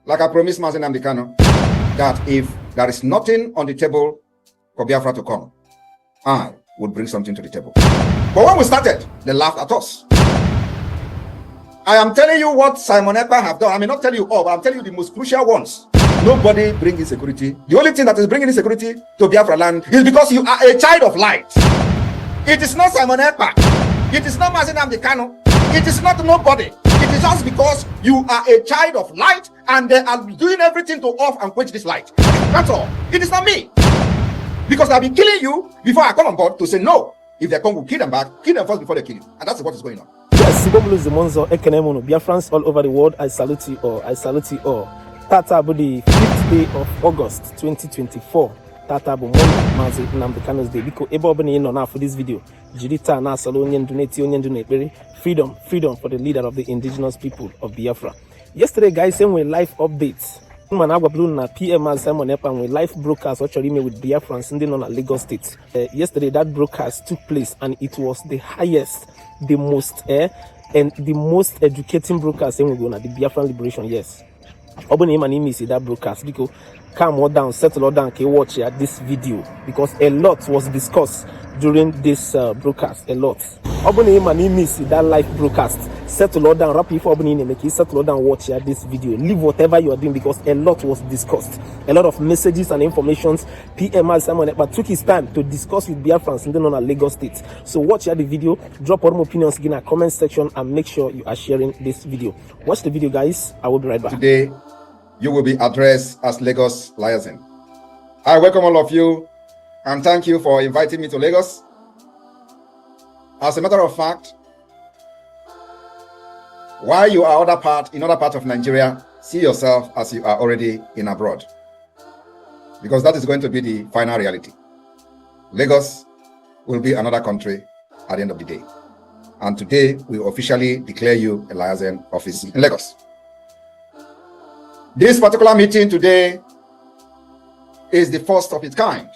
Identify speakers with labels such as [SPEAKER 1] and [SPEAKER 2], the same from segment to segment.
[SPEAKER 1] like I promised Mazi that if there is nothing on the table for Biafra to come, I would bring something to the table. But when we started, they laughed at us. I am telling you what Simon Ekpa have done. I may not tell you all, but I'm telling you the most crucial ones. Nobody bring insecurity. The only thing that is bringing insecurity to Biafra land is because you are a child of light. It is not Simon Ekpa. It is not Mazi. It is not nobody. It is just because you are a child of light and they are doing everything to off and quench this light. That's all. It is not me. Because I'll be killing you before I come on board to say no. If they come, we'll kill them back. Kill them first before they kill you. And that's what is going on.
[SPEAKER 2] Yes, Biafrans all over the world, I salute you all. I salute you all. Tata bu the 5th day of August 2024. Tata bu Mazi Nnamdi Day. Because ebe obini no now for this video. Jirita na salo onye donate onye donate freedom for the leader of the indigenous people of Biafra. Yesterday, guys, same way live updates. Managua Blue na PM Simon Ekpa with live broadcast actually made with Biafrans in on Lagos State. Yesterday, that broadcast took place and it was the highest, the most and the most educating broadcast in the Biafran liberation. Yes. Open him and him see that broadcast because calm all down, settle all down, can watch this video because a lot was discussed during this broadcast. A lot. Open him and him see that live broadcast. Settle all down, wrap it for open in make settle all down, watch this video. Leave whatever you are doing because a lot was discussed. A lot of messages and informations. PM Simon Ekpa took his time to discuss with Biafrans and then on a Lagos State. So watch the video, drop all opinions in a comment section and make sure you are sharing this video. Watch the video, guys. I will be right back.
[SPEAKER 1] Today, you will be addressed as Lagos Liaison. I welcome all of you and thank you for inviting me to Lagos. As a matter of fact, while you are in other part of Nigeria, see yourself as you are already in abroad. Because that is going to be the final reality. Lagos will be another country at the end of the day. And today, we officially declare you a liaison office in Lagos. This particular meeting today is the first of its kind.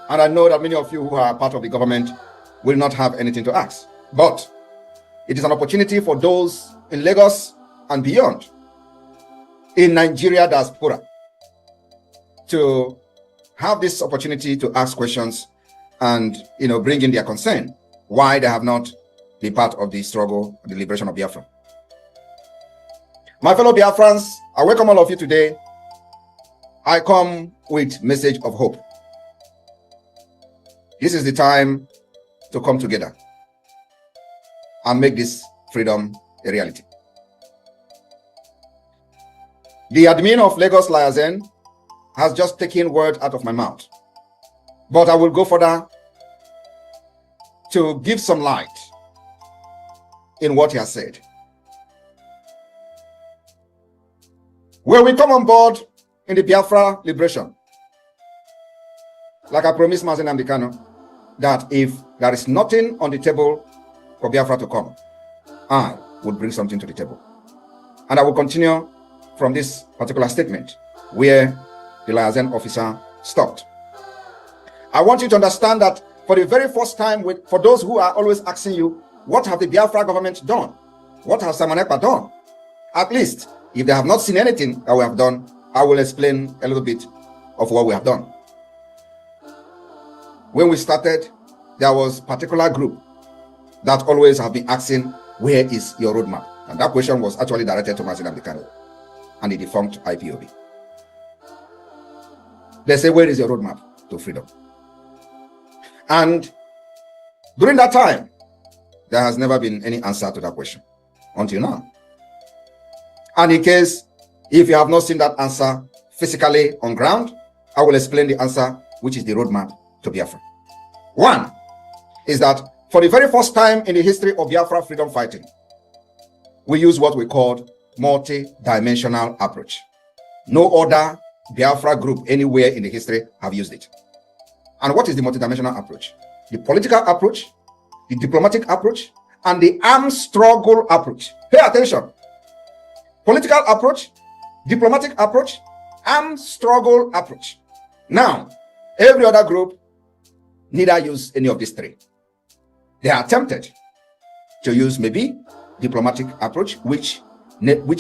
[SPEAKER 1] And I know that many of you who are part of the government will not have anything to ask. But it is an opportunity for those in Lagos and beyond, in Nigeria diaspora, to have this opportunity to ask questions and bring in their concern why they have not been part of the struggle, the liberation of Biafra. My fellow Biafrans, I welcome all of you today. I come with message of hope. This is the time to come together and make this freedom a reality. The admin of Lagos Liaison has just taken word out of my mouth, but I will go further to give some light in what he has said. When we come on board in the Biafra liberation, like I promised Mazi that if there is nothing on the table for Biafra to come, I would bring something to the table. And I will continue from this particular statement where the liaison officer stopped. I want you to understand that for the very first time, for those who are always asking you, what have the Biafra government done? What has Simon Ekpa done? At least, if they have not seen anything that we have done, I will explain a little bit of what we have done. When we started, there was a particular group that always have been asking, where is your roadmap? And that question was actually directed to Mazi and the defunct IPOB. They say, where is your roadmap to freedom? And during that time, there has never been any answer to that question until now. And in case, if you have not seen that answer physically on ground, I will explain the answer, which is the roadmap to Biafra. One is that for the very first time in the history of Biafra freedom fighting, we use what we called multi-dimensional approach. No other Biafra group anywhere in the history have used it. And what is the multi-dimensional approach? The political approach, the diplomatic approach, and the armed struggle approach. Pay attention. Political approach, diplomatic approach, armed struggle approach. Now, every other group neither use any of these three. They are tempted to use maybe diplomatic approach, which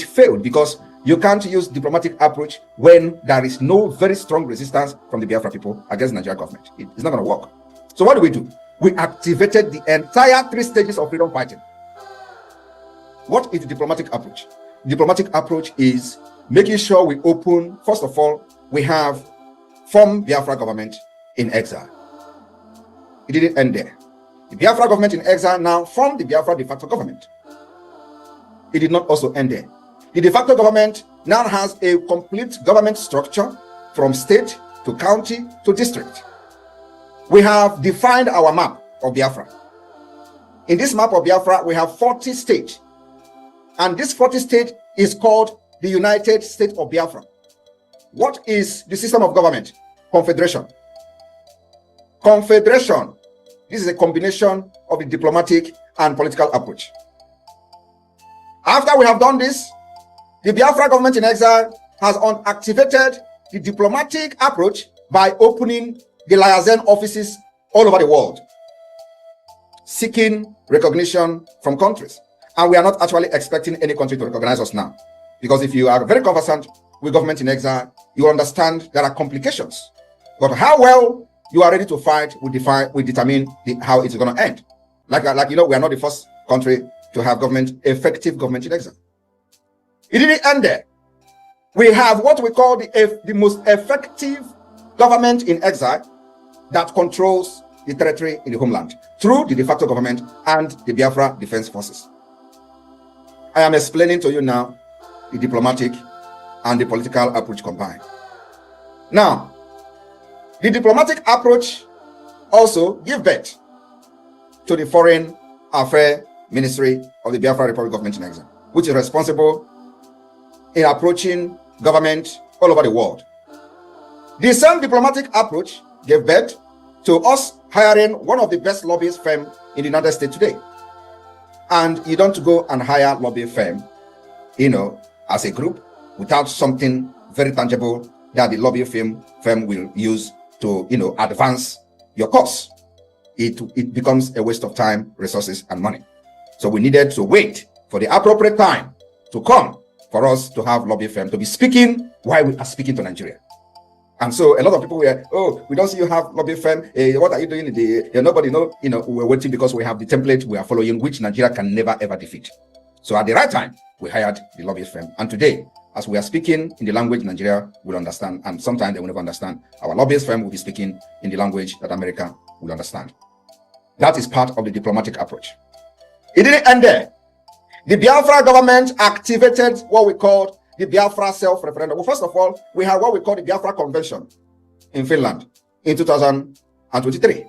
[SPEAKER 1] failed because You can't use diplomatic approach when there is no very strong resistance from the Biafra people against the Nigerian government. It's not going to work. So what do? We activated the entire 3 stages of freedom fighting. What is the diplomatic approach? Diplomatic approach is making sure we open, first of all, we have formed Biafra government in exile. It didn't end there. The Biafra government in exile now formed the Biafra de facto government. It did not also end there. The de facto government now has a complete government structure from state to county to district. We have defined our map of Biafra. In this map of Biafra, we have 40 states. And this 40 state is called the United States of Biafra. What is the system of government? Confederation. Confederation. This is a combination of the diplomatic and political approach. After we have done this, the Biafra government in exile has activated the diplomatic approach by opening the liaison offices all over the world, seeking recognition from countries. And we are not actually expecting any country to recognize us now. Because if you are very conversant with government in exile, you understand there are complications. But how well you are ready to fight will determine how it's going to end. Like we are not the first country to have effective government in exile. It didn't end there. We have what we call the most effective government in exile that controls the territory in the homeland through the de facto government and the Biafra Defense Forces. I am explaining to you now the diplomatic and the political approach combined. Now, the diplomatic approach also gives birth to the Foreign Affairs Ministry of the Biafra Republic Government in Exile, which is responsible in approaching government all over the world. The same diplomatic approach gave birth to us hiring one of the best lobbyist firms in the United States today. And you don't go and hire lobby firm, as a group without something very tangible that the lobby firm will use to, advance your cause. It becomes a waste of time, resources, and money. So we needed to wait for the appropriate time to come for us to have lobby firm to be speaking while we are speaking to Nigeria. And so a lot of people were, we don't see you have lobby firm. What are you doing? Nobody know. We're waiting because we have the template we are following, which Nigeria can never ever defeat. So at the right time, we hired the lobby firm. And today, as we are speaking in the language Nigeria will understand, and sometimes they will never understand, our lobbyist firm will be speaking in the language that America will understand. That is part of the diplomatic approach. It didn't end there. The Biafra government activated what we called the Biafra self-referendum. Well, first of all, we had what we call the Biafra Convention in Finland in 2023.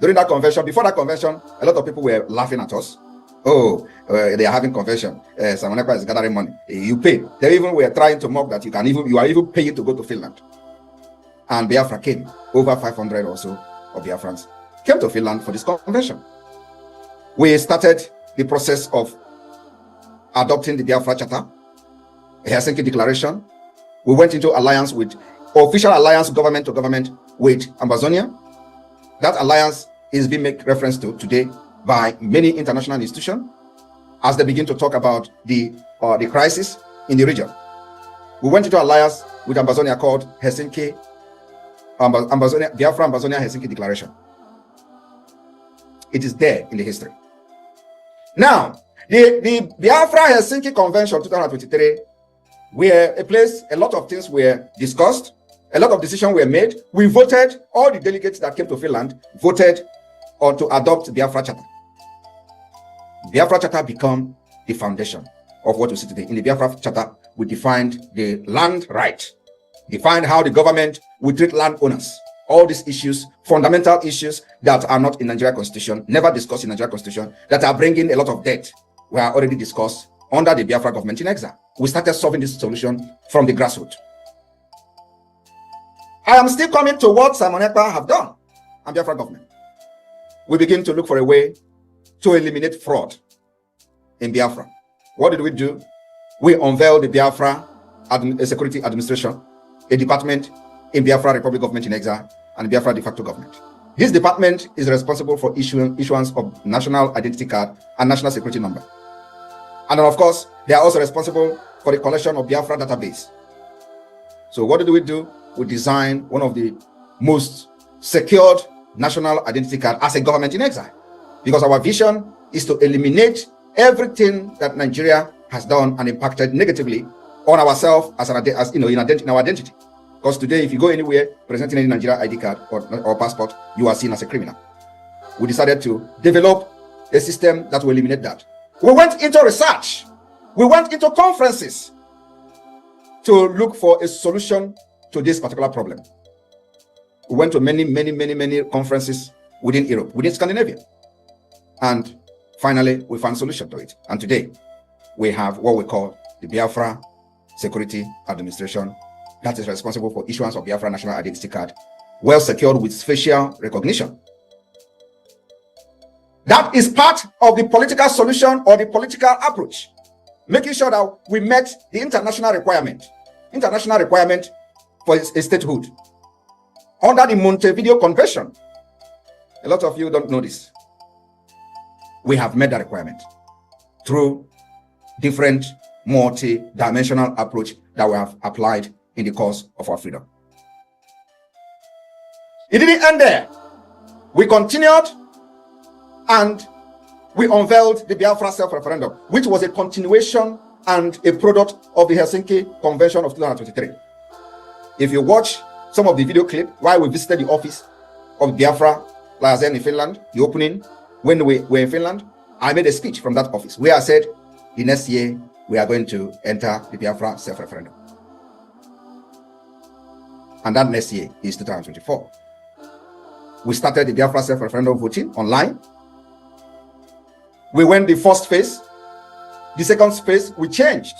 [SPEAKER 1] During that convention, before that convention, a lot of people were laughing at us. They are having convention. Someone is gathering money. You pay. They even were trying to mock that you are even paying to go to Finland. And Biafra came. Over 500 or so of Biafrans came to Finland for this convention. We started the process of adopting the Biafra Charter, Helsinki Declaration. We went into official alliance government to government with Amazonia. That alliance is being made reference to today by many international institutions as they begin to talk about the crisis in the region. We went into alliance with Amazonia called Biafra Amazonia Helsinki Declaration. It is there in the history. Now, the Biafra Helsinki Convention 2023, where a lot of things were discussed, a lot of decisions were made. We voted, all the delegates that came to Finland voted to adopt Biafra Charter. Biafra Charter became the foundation of what we see today. In the Biafra Charter, we defined the land right, defined how the government will treat landowners. All these issues, fundamental issues that are not in Nigeria Constitution, never discussed in Nigeria Constitution, that are bringing a lot of debt, were already discussed under the Biafra government in exile. We started solving this solution from the grassroots. I am still coming to what Simon Ekpa have done and Biafra government. We begin to look for a way to eliminate fraud in Biafra. What did we do? We unveiled the Biafra Security Administration, a department in Biafra Republic Government in Exile and Biafra de facto government. This department is responsible for issuance of national identity card and national security number. And then, of course, they are also responsible for the collection of Biafra database. So what do? We design one of the most secured national identity card as a government in exile, because our vision is to eliminate everything that Nigeria has done and impacted negatively on ourselves in our identity. Because today, if you go anywhere presenting any Nigeria ID card or passport, you are seen as a criminal. We decided to develop a system that will eliminate that. We went into research. We went into conferences to look for a solution to this particular problem. We went to many conferences within Europe, within Scandinavia. And finally, we found a solution to it. And today, we have what we call the Biafra Security Administration that is responsible for issuance of Biafra National Identity Card, well secured with facial recognition. That is part of the political solution or the political approach, making sure that we met the international requirement for a statehood under the Montevideo Convention. A lot of you don't know this. We have met that requirement through different multi-dimensional approach that we have applied in the course of our freedom. It didn't end there. We continued and we unveiled the Biafra self-referendum, which was a continuation and a product of the Helsinki Convention of 2023. If you watch some of the video clip while we visited the office of Biafra Lazen in Finland, the opening, when we were in Finland, I made a speech from that office where I said, the next year, we are going to enter the Biafra self-referendum. And that next year is 2024. We started the Biafra self-referendum voting online. We went the first phase. The second phase, we changed,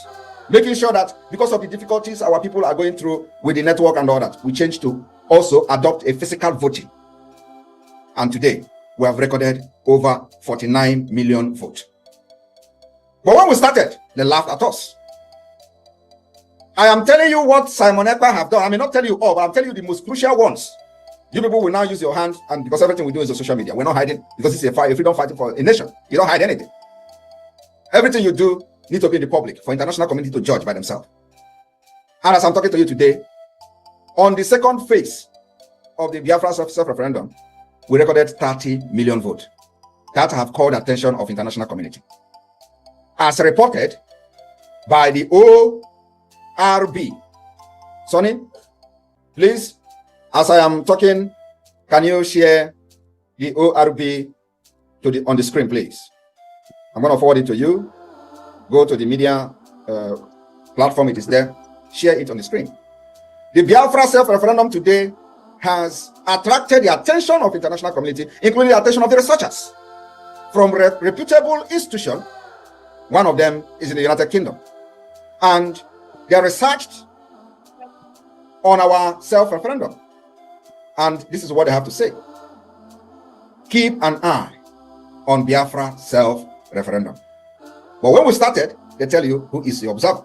[SPEAKER 1] making sure that because of the difficulties our people are going through with the network and all that, we changed to also adopt a physical voting. And today, we have recorded over 49 million votes. But when we started, they laughed at us. I am telling you what Simon Ekpa have done. I may not tell you all, but I'm telling you the most crucial ones. You people will now use your hands, and because everything we do is on social media, we're not hiding, because it's a fight. If you don't fight for a nation, you don't hide anything. Everything you do needs to be in the public for international community to judge by themselves. And as I'm talking to you today, on the second phase of the Biafra self-referendum, we recorded 30 million votes that have called the attention of international community. As reported by the ORB. Sonny, please, as I am talking, can you share the ORB on the screen, please? I'm going to forward it to you. Go to the media platform, it is there. Share it on the screen. The Biafra self-referendum today has attracted the attention of international community, including the attention of the researchers from reputable institutions. One of them is in the United Kingdom. And they researched on our self-referendum. And this is what they have to say. Keep an eye on Biafra self-referendum. But when we started, they tell you who is the observer.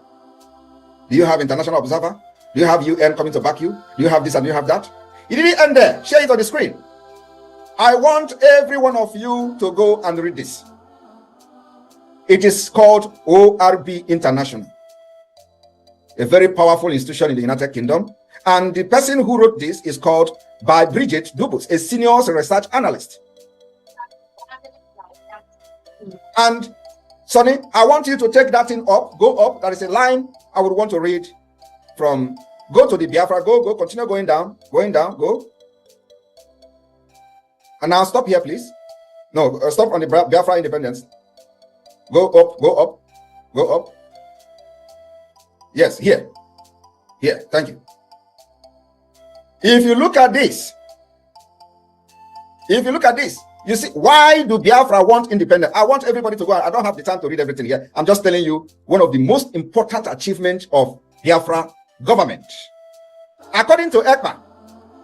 [SPEAKER 1] Do you have international observer? Do you have UN coming to back you? Do you have this and do you have that? It didn't end there. Share it on the screen. I want every one of you to go and read this. It is called ORB International, a very powerful institution in the United Kingdom. And the person who wrote this is called by Bridget Dubus, a senior research analyst. And Sonny, I want you to take that thing up, go up. There is a line I would want to read from. Go to the Biafra, go, continue going down, go. And now stop here, please. No, stop on the Biafra independence. Go up. Yes, here. Thank you. If you look at this, you see, why do Biafra want independence? I want everybody to go. I don't have the time to read everything here. I'm just telling you one of the most important achievements of Biafra government. According to Ekpa,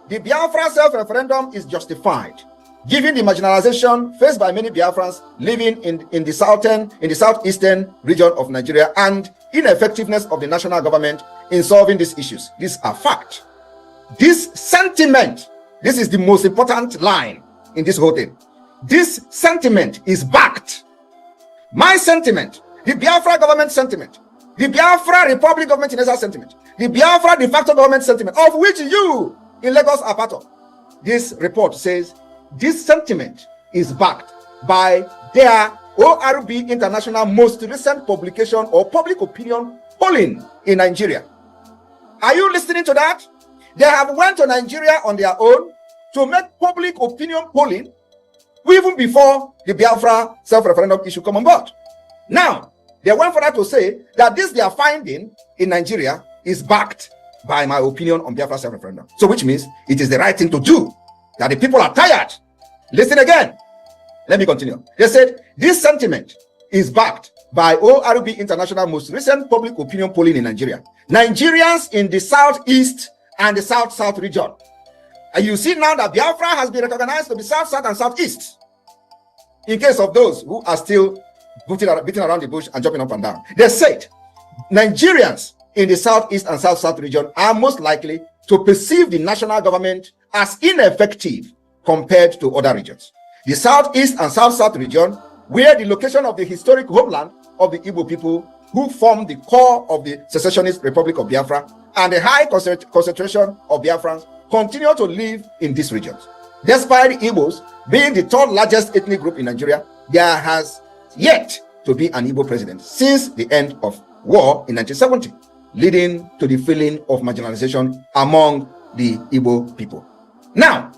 [SPEAKER 1] the Biafra self-referendum is justified, given the marginalization faced by many Biafrans living in the southeastern region of Nigeria and ineffectiveness of the national government in solving these issues. These are facts. This sentiment, this is the most important line in this whole thing. This sentiment is backed. My sentiment, the Biafra government sentiment, the Biafra Republic government in exile sentiment, the Biafra de facto government sentiment, of which you in Lagos are part of. This report says this sentiment is backed by their ORB International most recent publication or public opinion polling in Nigeria. Are you listening to that? They have went to Nigeria on their own to make public opinion polling even before the Biafra self-referendum issue come on board. Now, they went further to say that this their finding in Nigeria is backed by my opinion on Biafra self-referendum. So which means it is the right thing to do, that the people are tired. Listen again. Let me continue. They said this sentiment is backed by ORB International most recent public opinion polling in Nigeria. Nigerians in the southeast and the south-south region. And you see now that Biafra has been recognized to be south-south and southeast. In case of those who are still beating around the bush and jumping up and down. They said Nigerians in the southeast and south-south region are most likely to perceive the national government as ineffective compared to other regions. The southeast and south-south region, where the location of the historic homeland of the Igbo people who form the core of the secessionist Republic of Biafra, and the high concentration of Biafrans continue to live in these regions. Despite the Igbos being the third largest ethnic group in Nigeria, there has yet to be an Igbo president since the end of war in 1970, leading to the feeling of marginalization among the Igbo people. Now,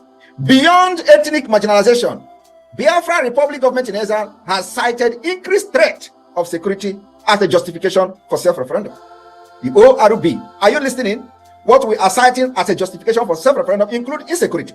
[SPEAKER 1] beyond ethnic marginalization, Biafra Republic government in exile has cited increased threat of security as a justification for self-referendum. The ORB, are you listening? What we are citing as a justification for self-referendum include insecurity.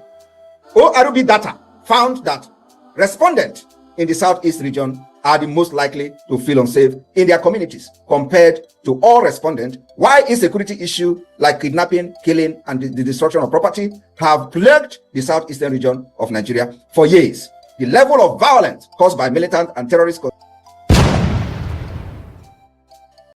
[SPEAKER 1] ORB data found that respondents in the southeast region are the most likely to feel unsafe in their communities compared to all respondents, while insecurity issues like kidnapping, killing, and the destruction of property have plagued the southeastern region of Nigeria for years. The level of violence caused by militant and terrorist